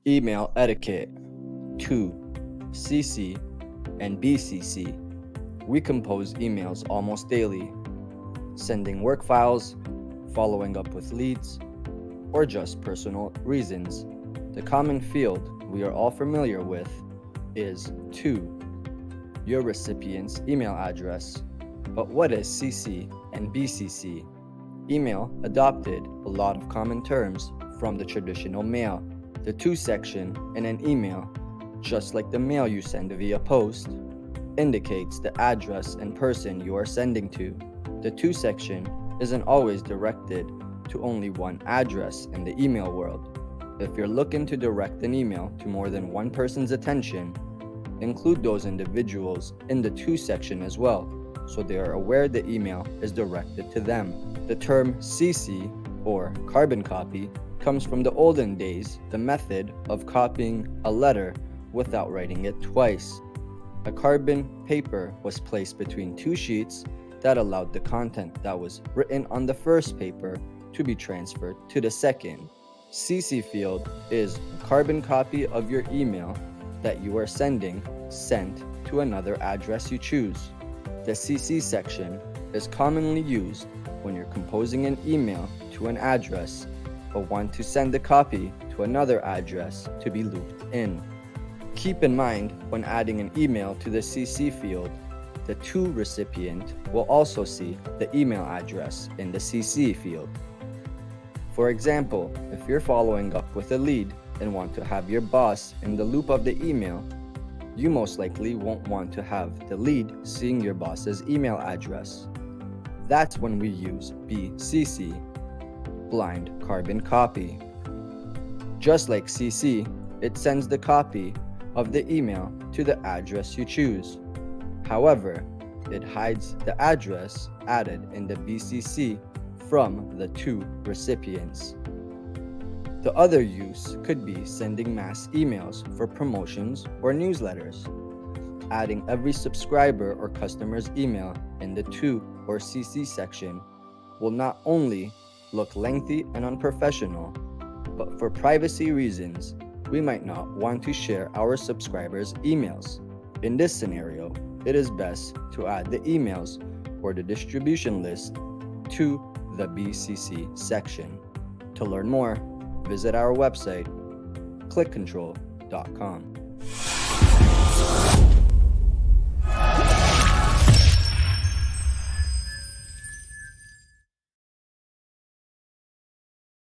Email etiquette. 2. CC and BCC. We compose emails almost daily, sending work files, following up with leads, or just personal reasons. The common field we are all familiar with is 2. Your recipient's email address. But what is CC and BCC? Email adopted a lot of common terms from the traditional mail. The to section in an email, just like the mail you send via post, indicates the address and person you are sending to. The to section isn't always directed to only one address in the email world. If you're looking to direct an email to more than one person's attention, include those individuals in the to section as well, so they are aware the email is directed to them. The term CC, or carbon copy, comes from the olden days, the method of copying a letter without writing it twice. A carbon paper was placed between two sheets that allowed the content that was written on the first paper to be transferred to the second. CC field is a carbon copy of your email that you are sending sent to another address you choose. The CC section is commonly used when you're composing an email to an address but want to send a copy to another address to be looped in. Keep in mind when adding an email to the CC field, the to recipient will also see the email address in the CC field. For example, if you're following up with a lead and want to have your boss in the loop of the email, you most likely won't want to have the lead seeing your boss's email address. That's when we use BCC, blind carbon copy. Just like CC, it sends the copy of the email to the address you choose. However, it hides the address added in the BCC from the to recipients. The other use could be sending mass emails for promotions or newsletters. Adding every subscriber or customer's email in the to or CC section will not only look lengthy and unprofessional, but for privacy reasons, we might not want to share our subscribers' emails. In this scenario, it is best to add the emails or the distribution list to the BCC section. To learn more, visit our website, clickcontrol.com.